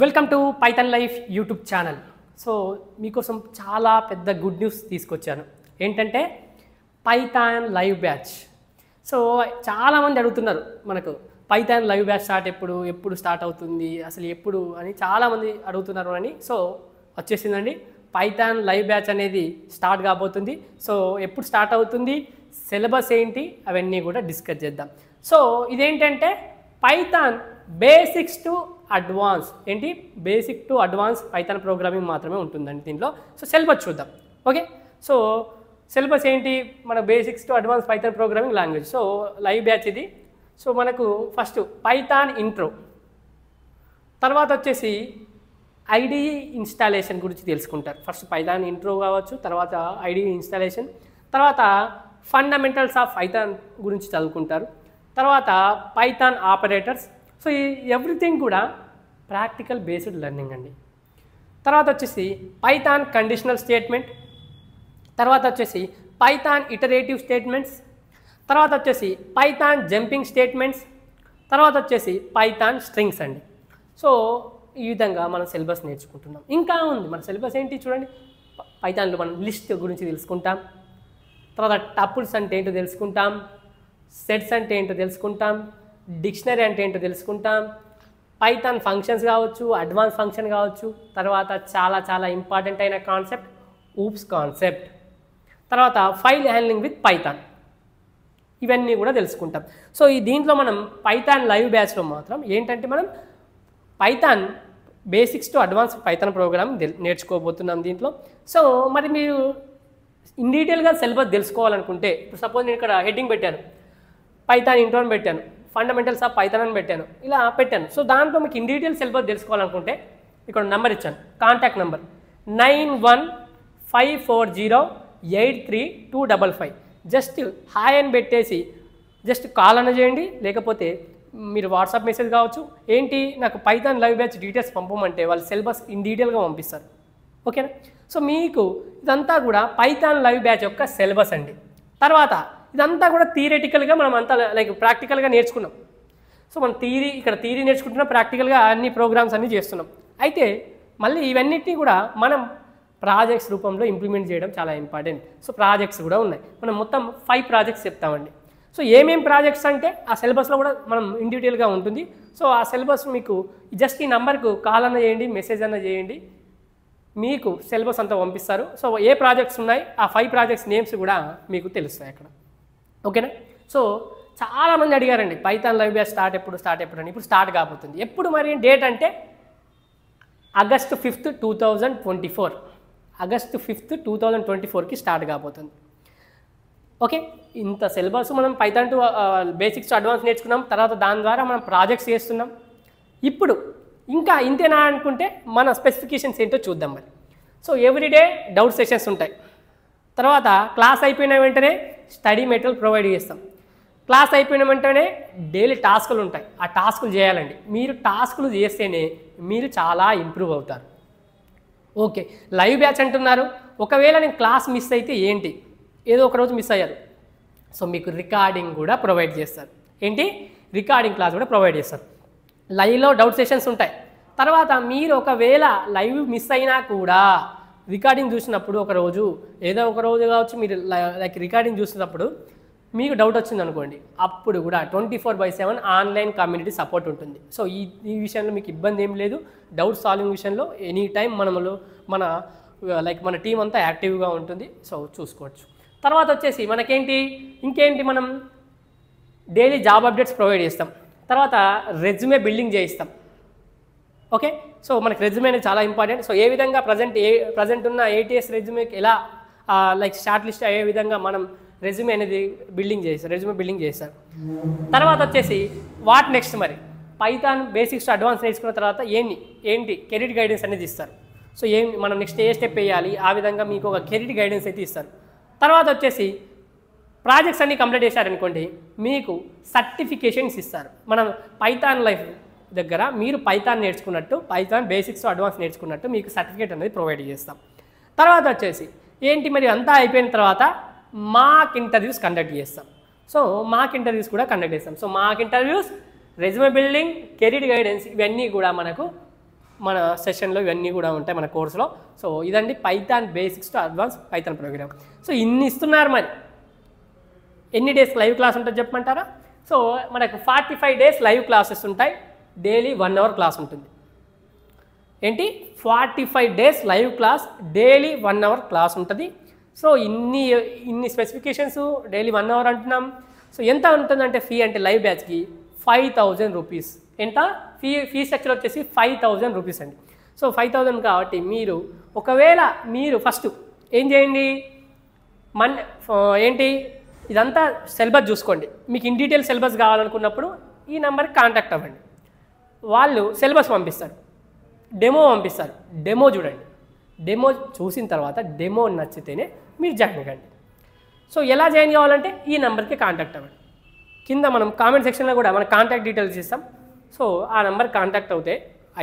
Welcome to Python life YouTube channel. So మీకోసం చాలా పెద్ద గుడ్ న్యూస్ తీసుకొచ్చాను. ఏంటంటే పైథాన్ లైవ్ బ్యాచ్. సో చాలామంది అడుగుతున్నారు మనకు పైథాన్ లైవ్ బ్యాచ్ ఎప్పుడు స్టార్ట్ అవుతుంది, అసలు ఎప్పుడు అని చాలామంది అడుగుతున్నారు అని. సో వచ్చేసిందండి, పైథాన్ లైవ్ బ్యాచ్ అనేది స్టార్ట్ కాబోతుంది. సో ఎప్పుడు స్టార్ట్ అవుతుంది, సిలబస్ ఏంటి, అవన్నీ కూడా డిస్కస్ చేద్దాం. సో ఇదేంటంటే పైథాన్ బేసిక్స్ టు అడ్వాన్స్, ఏంటి basic to advance Python programming మాత్రమే ఉంటుందండి దీంట్లో. సో సిలబస్ చూద్దాం. ఓకే, సో సిలబస్ ఏంటి, మన basics to advance Python programming language. So live batch ఇది. సో మనకు ఫస్ట్ పైథాన్ ఇంట్రో, తర్వాత వచ్చేసి ఐడిఈ ఇన్స్టాలేషన్ గురించి తెలుసుకుంటారు. ఫస్ట్ పైథాన్ ఇంట్రో కావచ్చు, తర్వాత ఐడిఈ ఇన్స్టాలేషన్, తర్వాత ఫండమెంటల్స్ ఆఫ్ పైథాన్ గురించి చదువుకుంటారు, తర్వాత పైథాన్ ఆపరేటర్స్. సో ఈ ఎవ్రీథింగ్ కూడా ప్రాక్టికల్ బేస్డ్ లెర్నింగ్ అండి. తర్వాత వచ్చేసి పైథాన్ కండిషనల్ స్టేట్మెంట్, తర్వాత వచ్చేసి పైథాన్ ఇటరేటివ్ స్టేట్మెంట్స్, తర్వాత వచ్చేసి పైథాన్ జంపింగ్ స్టేట్మెంట్స్, తర్వాత వచ్చేసి పైథాన్ స్ట్రింగ్స్ అండి. సో ఈ విధంగా మనం సిలబస్ నేర్చుకుంటున్నాం. ఇంకా ఉంది మన సిలబస్ ఏంటి చూడండి. పైథాన్లో మనం లిస్ట్ గురించి తెలుసుకుంటాం, తర్వాత టపుల్స్ అంటే ఏంటో తెలుసుకుంటాం, సెట్స్ అంటే ఏంటో తెలుసుకుంటాం, డిక్షనరీ అంటే ఏంటో తెలుసుకుంటాం, పైథాన్ ఫంక్షన్స్ కావచ్చు, అడ్వాన్స్ ఫంక్షన్ కావచ్చు, తర్వాత చాలా చాలా ఇంపార్టెంట్ అయిన కాన్సెప్ట్ ఊప్స్ కాన్సెప్ట్, తర్వాత ఫైల్ హ్యాండ్లింగ్ విత్ పైథాన్, ఇవన్నీ కూడా తెలుసుకుంటాం. సో ఈ దీంట్లో మనం పైథాన్ లైవ్ బ్యాచ్లో మాత్రం ఏంటంటే మనం Python basics to advance Python programming నేర్చుకోబోతున్నాం దీంట్లో. సో మరి మీరు ఇన్ డీటెయిల్గా సిలబస్ తెలుసుకోవాలనుకుంటే, ఇప్పుడు సపోజ్ నేను ఇక్కడ హెడ్డింగ్ పెట్టాను, పైథాన్ ఇంట్రో అని పెట్టాను, ఫండమెంటల్స్ ఆఫ్ పైథాన్ అని పెట్టాను, ఇలా పెట్టాను. సో దాంట్లో మీకు ఇన్ డీటెయిల్ సిలబస్ తెలుసుకోవాలనుకుంటే ఇక్కడ నెంబర్ ఇచ్చాను, కాంటాక్ట్ నెంబర్ 9154083255. జస్ట్ హాయ్ అని పెట్టేసి జస్ట్ కాల్ అన్న చేయండి, లేకపోతే మీరు వాట్సాప్ మెసేజ్ కావచ్చు, ఏంటి నాకు పైథాన్ లైవ్ బ్యాచ్ డీటెయిల్స్ పంపమంటే వాళ్ళు సిలబస్ ఇన్ డీటెయిల్గా పంపిస్తారు. ఓకేనా. సో మీకు ఇదంతా కూడా పైథాన్ లైవ్ బ్యాచ్ యొక్క సిలబస్ అండి. తర్వాత ఇదంతా కూడా థియరిటికల్గా మనం అంతా లైక్ ప్రాక్టికల్గా నేర్చుకున్నాం. సో మనం ఇక్కడ థియరీ నేర్చుకుంటున్నాం, ప్రాక్టికల్గా అన్ని ప్రోగ్రామ్స్ అన్నీ చేస్తున్నాం. అయితే మళ్ళీ ఇవన్నిటినీ కూడా మనం ప్రాజెక్ట్స్ రూపంలో ఇంప్లిమెంట్ చేయడం చాలా ఇంపార్టెంట్. సో ప్రాజెక్ట్స్ కూడా ఉన్నాయి. మనం మొత్తం 5 ప్రాజెక్ట్స్ చెప్తామండి. సో ఏమేం ప్రాజెక్ట్స్ అంటే ఆ సిలబస్లో కూడా మనం ఇన్ డీటెయిల్గా ఉంటుంది. సో ఆ సిలబస్ మీకు జస్ట్ ఈ నెంబర్కు కాల్ అన్న చేయండి, మెసేజ్ అన్న చేయండి, మీకు సిలబస్ అంతా పంపిస్తారు. సో ఏ ప్రాజెక్ట్స్ ఉన్నాయి, ఆ 5 ప్రాజెక్ట్స్ నేమ్స్ కూడా మీకు తెలుస్తాయి అక్కడ. ఓకేనా. సో చాలామంది అడిగారండి పైథాన్ లైవ్ బ్యాచ్ స్టార్ట్ ఎప్పుడు అని. ఇప్పుడు స్టార్ట్ కాబోతుంది. ఎప్పుడు మరి డేట్ అంటే ఆగస్టు 5, 2024, ఆగస్టు 5, 2024కి స్టార్ట్ కాబోతుంది. ఓకే, ఇంత సిలబస్ మనం Python to basics to advance నేర్చుకున్నాం, తర్వాత దాని ద్వారా మనం ప్రాజెక్ట్స్ చేస్తున్నాం. ఇప్పుడు ఇంకా ఇంతేనా అనుకుంటే మన స్పెసిఫికేషన్స్ ఏంటో చూద్దాం మరి. సో ఎవ్రీడే డౌట్ సెషన్స్ ఉంటాయి, తర్వాత క్లాస్ అయిపోయిన వెంటనే స్టడీ మెటీరియల్ ప్రొవైడ్ చేస్తాం, క్లాస్ అయిపోయిన వెంటనే డైలీ టాస్కులు ఉంటాయి, ఆ టాస్కులు చేయాలండి. మీరు టాస్కులు చేస్తేనే మీరు చాలా ఇంప్రూవ్ అవుతారు. ఓకే, లైవ్ బ్యాచ్ అంటున్నారు, ఒకవేళ నేను క్లాస్ మిస్ అయితే ఏంటి, ఏదో ఒక రోజు మిస్ అయ్యారు, సో మీకు రికార్డింగ్ కూడా ప్రొవైడ్ చేస్తారు. ఏంటి, రికార్డింగ్ క్లాస్ కూడా ప్రొవైడ్ చేస్తారు. లైవ్లో డౌట్ సెషన్స్ ఉంటాయి. తర్వాత మీరు ఒకవేళ లైవ్ మిస్ అయినా కూడా రికార్డింగ్ చూసినప్పుడు ఏదో ఒక రోజు కావచ్చు, మీరు లైక్ రికార్డింగ్ చూసినప్పుడు మీకు డౌట్ వచ్చింది అనుకోండి, అప్పుడు కూడా 24/7 ఆన్లైన్ కమ్యూనిటీ సపోర్ట్ ఉంటుంది. సో ఈ విషయంలో మీకు ఇబ్బంది ఏం లేదు. డౌట్ సాల్వింగ్ విషయంలో ఎనీ టైం మన టీం అంతా యాక్టివ్గా ఉంటుంది. సో చూసుకోవచ్చు. తర్వాత వచ్చేసి ఇంకేంటి మనం డైలీ జాబ్ అప్డేట్స్ ప్రొవైడ్ చేస్తాం, తర్వాత రెజ్యూమే బిల్డింగ్ చేయిస్తాం. ఓకే, సో మనకి రెజ్యూమే అనేది చాలా ఇంపార్టెంట్. సో ఏ విధంగా ప్రజెంట్ ఉన్న ATS రెజ్యూమేకి ఎలా లైక్ షార్ట్ లిస్ట్ అయ్యే విధంగా మనం రెజ్యూమే అనేది రెజ్యూమే బిల్డింగ్ చేస్తారు. తర్వాత వచ్చేసి వాట్ నెక్స్ట్, మరి పైథాన్ బేసిక్స్ అడ్వాన్స్ నేర్చుకున్న తర్వాత ఏంటి కెరీర్ గైడెన్స్ అనేది ఇస్తారు. సో మనం నెక్స్ట్ ఏ స్టెప్ వేయాలి, ఆ విధంగా మీకు ఒక కెరీర్ గైడెన్స్ అయితే ఇస్తారు. తర్వాత వచ్చేసి ప్రాజెక్ట్స్ అన్నీ కంప్లీట్ చేశారనుకోండి, మీకు సర్టిఫికేషన్స్ ఇస్తారు. మనం పైథాన్ లైఫ్ దగ్గర మీరు పైథాన్ నేర్చుకున్నట్టు, పైథాన్ బేసిక్స్ అడ్వాన్స్ నేర్చుకున్నట్టు మీకు సర్టిఫికేట్ అనేది ప్రొవైడ్ చేస్తాం. తర్వాత వచ్చేసి మరి అంతా అయిపోయిన తర్వాత మాక్ ఇంటర్వ్యూస్ కండక్ట్ చేస్తాం. సో మాక్ ఇంటర్వ్యూస్ కూడా కండక్ట్ చేస్తాం. So mock interviews, resume building, career guidance, ఇవన్నీ కూడా మన సెషన్లో ఇవన్నీ కూడా ఉంటాయి మన కోర్సులో. సో ఇదండి Python basics to advance Python program. So ఇన్ని ఇస్తున్నారు మరి. ఎన్ని డేస్ లైవ్ క్లాస్ ఉంటుంది చెప్పమంటారా? సో మనకు 45 డేస్ లైవ్ క్లాసెస్ ఉంటాయి. డైలీ 1 అవర్ క్లాస్ ఉంటుంది. ఏంటి 45 days live class, daily 1 hour class ఉంటుంది. సో ఇన్ని స్పెసిఫికేషన్స్, డైలీ 1 అవర్ అంటున్నాం. సో ఎంత ఉంటుందంటే ఫీ అంటే లైవ్ బ్యాచ్కి 5000 రూపీస్. ఎంత ఫీ స్ట్రక్చర్ వచ్చేసి 5000 రూపీస్ అండి. సో 5000 కాబట్టి ఒకవేళ మీరు ఫస్ట్ ఏం చేయండి, ఏంటి ఇదంతా సిలబస్ చూసుకోండి. మీకు ఇన్ డీటెయిల్ సిలబస్ కావాలనుకున్నప్పుడు ఈ నెంబర్కి కాంటాక్ట్ అవ్వండి. వాళ్ళు సిలబస్ పంపిస్తారు, డెమో పంపిస్తారు. డెమో చూడండి. డెమో చూసిన తర్వాత డెమో నచ్చితేనే మీరు జాయిన్ కండి. సో ఎలా జాయిన్ కావాలంటే ఈ నెంబర్కి కాంటాక్ట్ అవ్వండి. కింద మనం కామెంట్ సెక్షన్లో కూడా మన కాంటాక్ట్ డీటెయిల్స్ ఇస్తాం. సో ఆ నెంబర్ కాంటాక్ట్ అవుతే